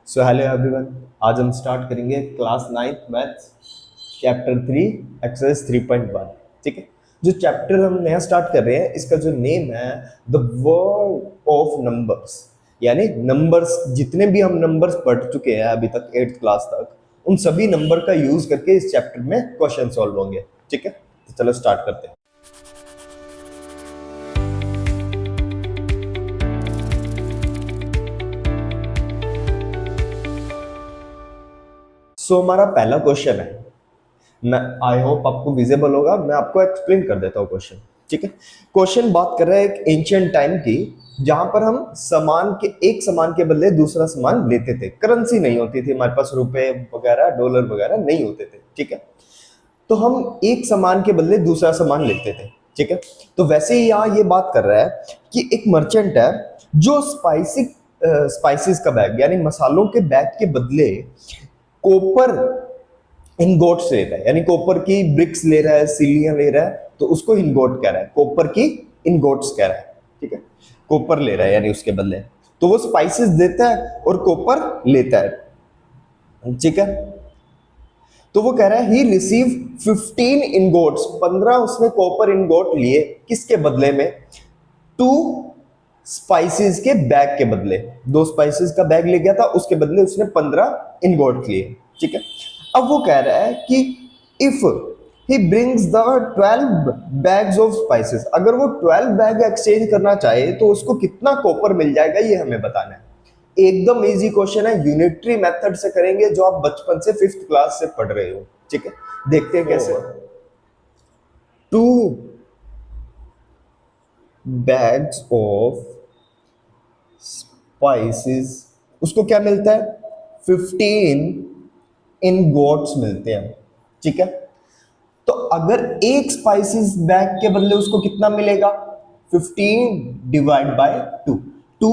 So hello everyone, आज हम start करेंगे class 9th maths chapter 3 exercise 3.1। ठीक है, जो चैप्टर हम नया स्टार्ट कर रहे हैं इसका जो नेम है द वर्ल्ड ऑफ नंबर्स, यानी नंबर्स। जितने भी हम नंबर्स पढ़ चुके हैं अभी तक 8th क्लास तक, उन सभी नंबर का यूज करके इस चैप्टर में क्वेश्चन सॉल्व होंगे। ठीक है, तो चलो स्टार्ट करते हैं। सो हमारा पहला क्वेश्चन है, मैं आई होप आपको विजिबल होगा, मैं आपको एक्सप्लेन कर देता हूँ क्वेश्चन। ठीक है, क्वेश्चन बात कर रहा है एक एंशिएंट टाइम की, जहां पर हम सामान के एक सामान के बदले दूसरा सामान लेते थे। करेंसी नहीं होती थी हमारे पास, रुपए वगैरह डॉलर वगैरह नहीं होते थे। ठीक है, तो हम एक सामान के बदले दूसरा सामान लेते थे। ठीक है, तो वैसे ही यहाँ ये बात कर रहा है कि एक मर्चेंट है जो स्पाइसेस का बैग यानी मसालों के बैग के बदले कॉपर इनगोट्स ले रहा है, यानी कॉपर की ब्रिक्स ले रहा है, सिलियां ले रहा है, तो उसको इनगोट कह रहा है, कॉपर की इनगोट्स कह रहा है। ठीक है, कॉपर ले रहा है यानी उसके बदले, तो वो स्पाइसेस देता है और कॉपर लेता है। ठीक है, तो वो कह रहा है ही रिसीव 15 इनगोट्स, 15 उसने कॉपर इनगोट लिए, किसके बदले में? 2 स्पाइसेस के बैग के बदले। 2 स्पाइसेस का बैग ले गया था, उसके बदले उसने 15 इनगोट लिए। ठीक है, अब वो कह रहा है कि if he brings the 12 bags of spices, अगर वो 12 बैग एक्सचेंज करना चाहे तो उसको कितना कॉपर मिल जाएगा, ये हमें बताना है। एकदम इजी क्वेश्चन है, यूनिटरी मेथड से करेंगे, जो आप बचपन से 5th क्लास से पढ़ रहे हो। ठीक है, देखते हैं कैसे। 2 बैग्स ऑफ स्पाइसेस, उसको क्या मिलता है? 15 इनगोट्स मिलते हैं। ठीक है, तो अगर एक स्पाइसेस बैग के बदले उसको कितना मिलेगा? 15 डिवाइड बाय 2। 2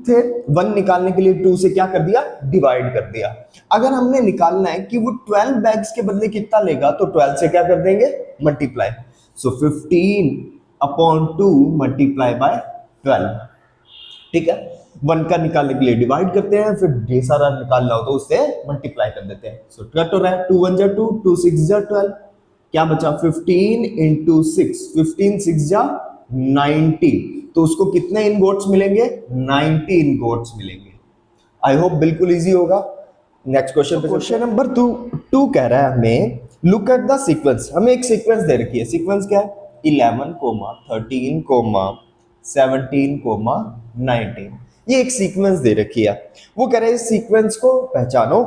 थे, 1 निकालने के लिए 2 से क्या कर दिया? डिवाइड कर दिया। अगर हमने निकालना है कि वो 12 बैग्स के बदले कितना लेगा, तो 12 से क्या कर देंगे? Multiply. So 15 upon 2 multiply by 12। ठीक है, 1 का निकालने के लिए डिवाइड करते हैं, फिर ढेर सारा निकालना हो तो उससे मल्टीप्लाई कर देते हैं। सो कट हो रहा है, 2 1 जा 2, 2 6 जा 12, क्या बचा? 15 इंटू 6, 15 6 जा 90, तो उसको कितने इनगोट्स मिलेंगे? 90 इनगोट्स मिलेंगे। आई होप बिल्कुल इजी होगा। नेक्स्ट क्वेश्चन पे, क्वेश्चन नंबर 2 कह रहा है हमें लुक एट द सीक्वेंस। हमें एक सीक्वेंस दे रखी है। सीक्वेंस क्या है? 11, 13, 17, 19, ये एक सीक्वेंस दे रखी है। वो कह रहे हैं इस सीक्वेंस को पहचानो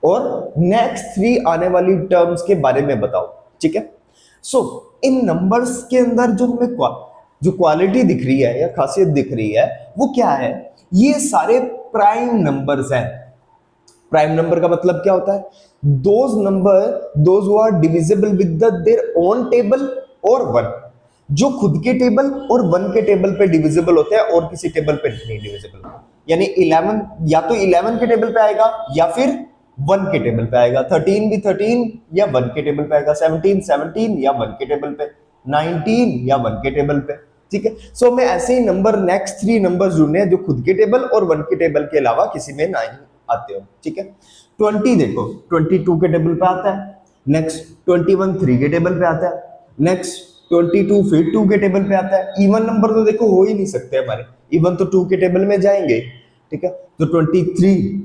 और नेक्स्ट 3 आने वाली टर्म्स के बारे में बताओ। ठीक है, सो इन नंबर्स के अंदर जो हमें जो क्वालिटी दिख रही है या खासियत दिख रही है, वो क्या है? ये सारे प्राइम नंबर्स हैं। प्राइम नंबर का मतलब क्या होता है? Those who are divisible with their own table और 1, जो खुद के टेबल और 1 के टेबल पे डिविजिबल होते हैं और किसी टेबल पे नहीं डिविजिबल। यानी 11 या तो 11 के टेबल पे आएगा या फिर 1 के टेबल पे आएगा, 13 भी 13 या 1 के टेबल पे आएगा, 17 या 1 के टेबल पे, 19 या 1 के टेबल पे। ठीक है, सो मैं ऐसे ही नंबर नेक्स्ट 3 नंबर्स ढूंढने हैं जो खुद के टेबल और 1 के टेबल के अलावा किसी में नहीं आते हो। ठीक है, 20 देखो 22 के टेबल पे आता है, नेक्स्ट 21 3 के टेबल पे आता है, नेक्स्ट 22 फिर 2 के टेबल पे आता है। इवन नंबर तो देखो हो ही नहीं सकते हमारे, इवन तो 2 के टेबल में जाएंगे। ठीक है, तो 23,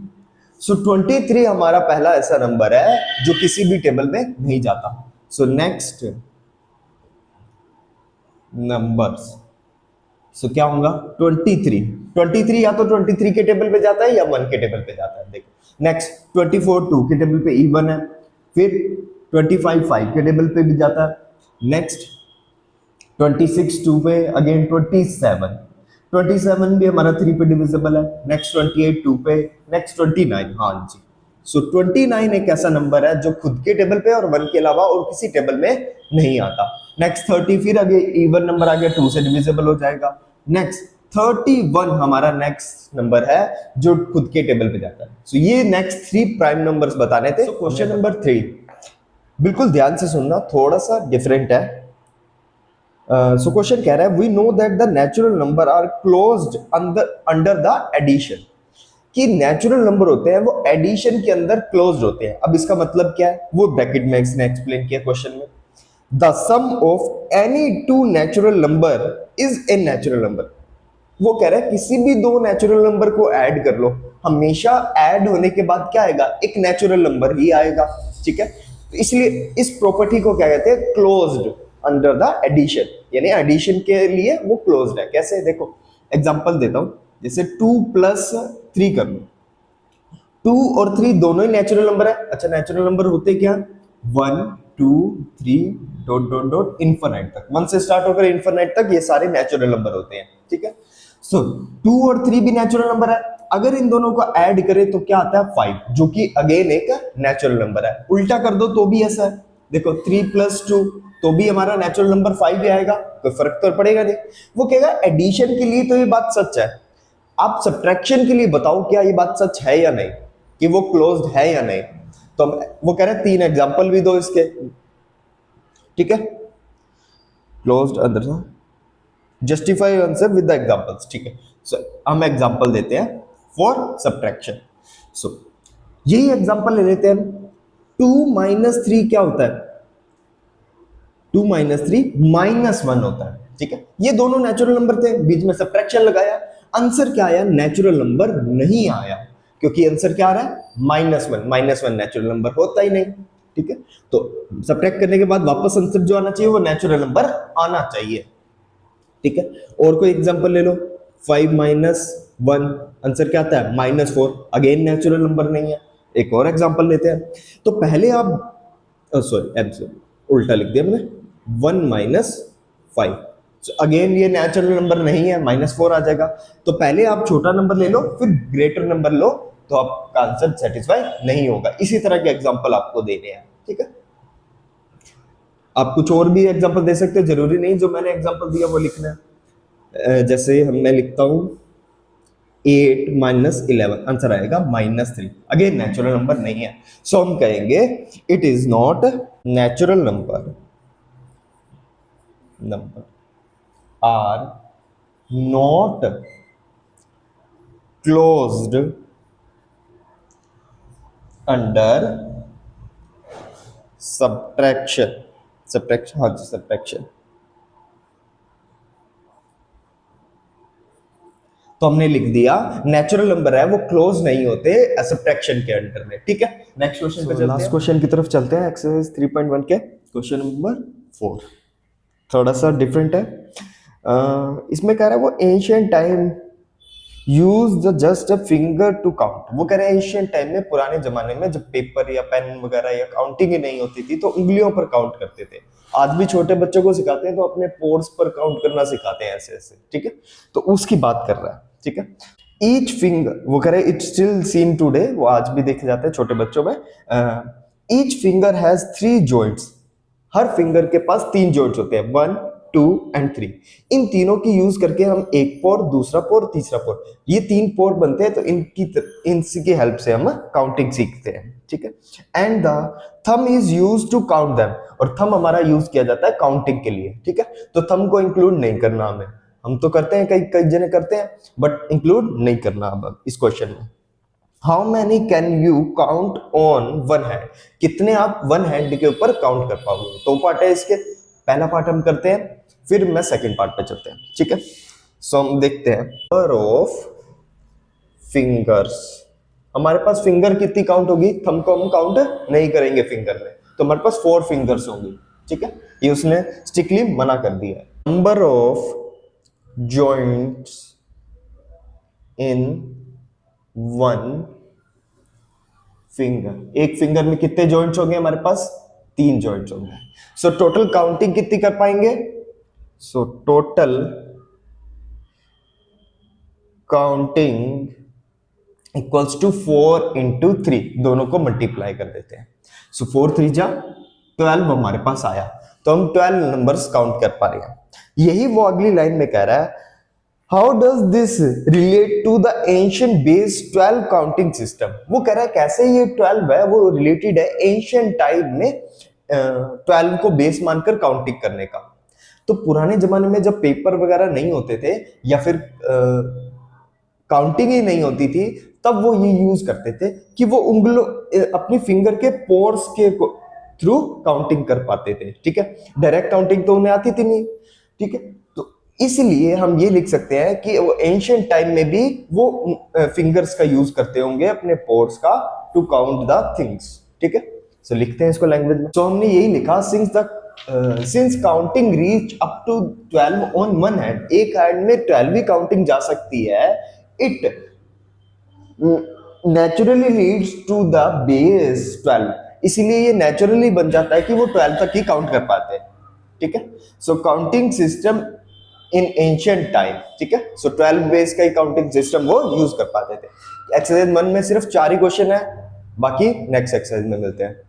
सो 23 हमारा पहला ऐसा नंबर है जो किसी भी टेबल में नहीं जाता। सो नेक्स्ट नंबर्स, सो क्या होगा? 23 या तो 23 के टेबल पे जाता है या 1 के टेबल पे जाता है। देखो नेक्स्ट 24 2 के टेबल पे इवन है, फिर 25 5 के टेबल पे भी जाता है, नेक्स्ट 26 2 पे, अगेन 27 भी हमारा 3 पे डिविजिबल है, नेक्स्ट 28 2 पे, नेक्स्ट 29, हाँ जी। सो 29 एक ऐसा नंबर है जो खुद के टेबल पे और 1 के अलावा और किसी टेबल में नहीं आता। नेक्स्ट 30 फिर आगे इवन नंबर आ गया, 2 से डिविजिबल हो जाएगा। नेक्स्ट 31 हमारा नेक्स्ट नंबर है जो खुद के टेबल पे जाता है। सो ये नेक्स्ट 3 प्राइम नंबर्स बताने थे। क्वेश्चन नंबर 3 बिल्कुल ध्यान से सुनना, थोड़ा सा डिफरेंट है। सो क्वेश्चन कह रहा है we know that the natural number are closed under the addition. कि नेचुरल नंबर होते हैं वो एडिशन के अंदर क्लोज्ड होते हैं। अब इसका मतलब क्या है वो ब्रैकेट में इसने एक्सप्लेन किया क्वेश्चन में। The sum of any two natural number is a natural number. वो कह रहा है किसी भी दो नेचुरल नंबर को ऐड कर लो, हमेशा ऐड होने के बाद क्या आएगा, एक नेचुरल नंबर ही आएगा। ठीक है, तो इसलिए इस प्रॉपर्टी को क्या कहते हैं, क्लोज्ड अंडर द एडिशन, यानी एडिशन के लिए वो क्लोज्ड है। कैसे, देखो एग्जांपल देता हूं, जैसे 2 + 3 कर लो। 2 और 3 दोनों ही नेचुरल नंबर है। अच्छा, नेचुरल नंबर होते क्या, 1 2 3 डॉट डॉट डॉट इनफिनिट तक, 1 से स्टार्ट होकर इनफिनिट तक ये सारे नेचुरल नंबर होते हैं। ठीक है, सो 2 और 3 भी नेचुरल नंबर है। अगर इन दोनों को ऐड करें तो क्या आता है, 5, जो कि अगेन एक नेचुरल नंबर है। उल्टा कर दो तो भी ऐसा है, देखो 3 + 2 तो भी हमारा नेचुरल नंबर 5 ही आएगा, कोई फर्क तो पड़ेगा नहीं। वो कहेगा एडिशन के लिए तो ये बात सच है, आप सब्ट्रैक्शन के लिए बताओ क्या ये बात सच है या नहीं, कि वो क्लोज्ड है या नहीं। तो वो कह रहे हैं 3 एग्जांपल भी दो इसके। ठीक है, क्लोज्ड अंदर justify answer with the examples. ठीक है, सो हम एग्जांपल देते हैं फॉर सब्ट्रैक्शन। सो यही एग्जांपल ले लेते हैं हम। 2 - 3 क्या होता है, 2 - 3 -1 होता है। ठीक है, ये दोनों नेचुरल नंबर थे, बीच में सब्ट्रैक्शन लगाया, आंसर क्या आया, नेचुरल नंबर नहीं आया, क्योंकि आंसर क्या आ रहा है, -1 -1 नेचुरल नंबर होता ही नहीं। ठीक है, तो सब्ट्रैक्ट करने के बाद वापस आंसर जो आना चाहिए वो नेचुरल नंबर आना चाहिए। ठीक है, और कोई एग्जांपल ले लो, 5 - 1 आंसर क्या आता है, -4, अगेन नेचुरल नंबर नहीं है। एक और एग्जांपल लेते हैं, तो पहले आप सॉरी उल्टा लिख दिया मैंने, 1 - 5, अगेन ये नेचुरल नंबर नहीं है, -4 आ जाएगा। तो पहले आप छोटा नंबर ले लो, फिर ग्रेटर नंबर लो, तो आपका आंसर सेटिस्फाई नहीं होगा। इसी तरह के एग्जांपल आपको देने हैं। ठीक है, आप कुछ और भी एग्जांपल दे सकते हो, जरूरी नहीं जो मैंने एग्जांपल दिया वो लिखना है। जैसे मैं लिखता हूं 8 - 11, आंसर आएगा -3, अगेन नेचुरल नंबर नहीं है। सो हम कहेंगे it is not natural number are not closed under subtraction। हाँ जी, subtraction। तो हमने लिख दिया नेचुरल नंबर है वो क्लोज नहीं होते सब्ट्रैक्शन के अंडर में। ठीक है, नेक्स्ट क्वेश्चन पे चलते हैं। लास्ट क्वेश्चन की तरफ चलते हैं, एक्सरसाइज 3.1 के क्वेश्चन नंबर 4। थोड़ा सा डिफरेंट है। इसमें कह रहा है वो ancient time use the just a finger to count. वो कह रहे हैं एंशिएंट टाइम में, पुराने जमाने में जब पेपर या पेन वगैरह या काउंटिंग ही नहीं होती थी तो उंगलियों पर काउंट करते थे। आज भी छोटे बच्चों को सिखाते हैं तो अपने पोर्स पर काउंट करना सिखाते हैं ऐसे ऐसे। ठीक है, तो उसकी बात कर रहा है। ठीक है, ईच फिंगर, वो कह रहे हैं इट्स स्टिल सीन टुडे, वो आज भी देखे जाते हैं छोटे बच्चों में। Each finger has 3 joints. Her finger के पास 3 जॉइंट्स होते हैं, 1 2 एंड 3। इन तीनों की यूज करके हम एक पोर, दूसरा पोर, तीसरा पोर, ये 3 पोर बनते हैं। तो इनकी हेल्प से हम काउंटिंग सीखते हैं। ठीक है, and the thumb is use to count them, और थंब हमारा यूज किया जाता है काउंटिंग के लिए। ठीक है, तो थंब को इंक्लूड नहीं करना हमें, हम तो करते हैं, कई कई जने करते हैं, बट इंक्लूड नहीं करना अब इस क्वेश्चन में। How many can you count on one hand, कितने आप वन हैंड के ऊपर काउंट कर पाओगे। तो पार्ट है इसके, पहला पार्ट हम करते हैं, फिर मैं सेकंड पार्ट पे चलते हैं। ठीक है, सो हम देखते हैं नंबर ऑफ फिंगर्स। हमारे पास फिंगर कितनी काउंट होगी, थंब को हम काउंट नहीं करेंगे फिंगर में, तो हमारे पास 4 फिंगर्स होंगी। ठीक है, ये उसने स्ट्रिक्टली मना कर दिया है। Number of joints in one finger, एक फिंगर में कितने जॉइंट्स होंगे हमारे पास, 3 जॉइंट्स होंगे। सो टोटल काउंटिंग कितनी कर पाएंगे, so total counting equals to 4 × 3, दोनों को मल्टीप्लाई कर देते हैं। सो 4 3 जा 12 हमारे पास आया, तो हम 12 नंबर्स काउंट कर पा रहे हैं। यही वो अगली लाइन में कह रहा है, how does this relate to the ancient base 12 counting system. वो कह रहा है कैसे ये 12 है वो रिलेटेड है एंशिएंट टाइम में 12 को बेस मानकर काउंटिंग करने का। तो पुराने जमाने में जब पेपर वगैरह नहीं होते थे या फिर काउंटिंग ही नहीं होती थी, तब वो ये यूज करते थे कि वो उंगलों अपनी फिंगर के पोर्स के थ्रू काउंटिंग कर पाते थे, ठीक है। डायरेक्ट काउंटिंग तो उन्हें आती थी नहीं, ठीक है। तो इसलिए हम ये लिख सकते हैं कि वो एंशियंट टाइम में भी वो फिंगर्स का यूज करते होंगे अपने पोर्स का टू काउंट द थिंग्स, ठीक है। सो लिखते हैं इसको लैंग्वेज में। तो हमने यही लिखा, since counting reach up to 12 on one hand, एक हैंड में 12 ही काउंटिंग जा सकती है, it naturally leads to the base 12, इसीलिए ये नेचुरली बन जाता है कि वो 12 तक ही काउंट कर पाते हैं, ठीक है। So counting system in ancient time, ठीक है। सो 12 बेस का ही काउंटिंग सिस्टम वो यूज कर पाते थे। एक्सरसाइज 1 में सिर्फ 4 ही क्वेश्चन है, बाकी नेक्स्ट एक्सरसाइज में मिलते हैं।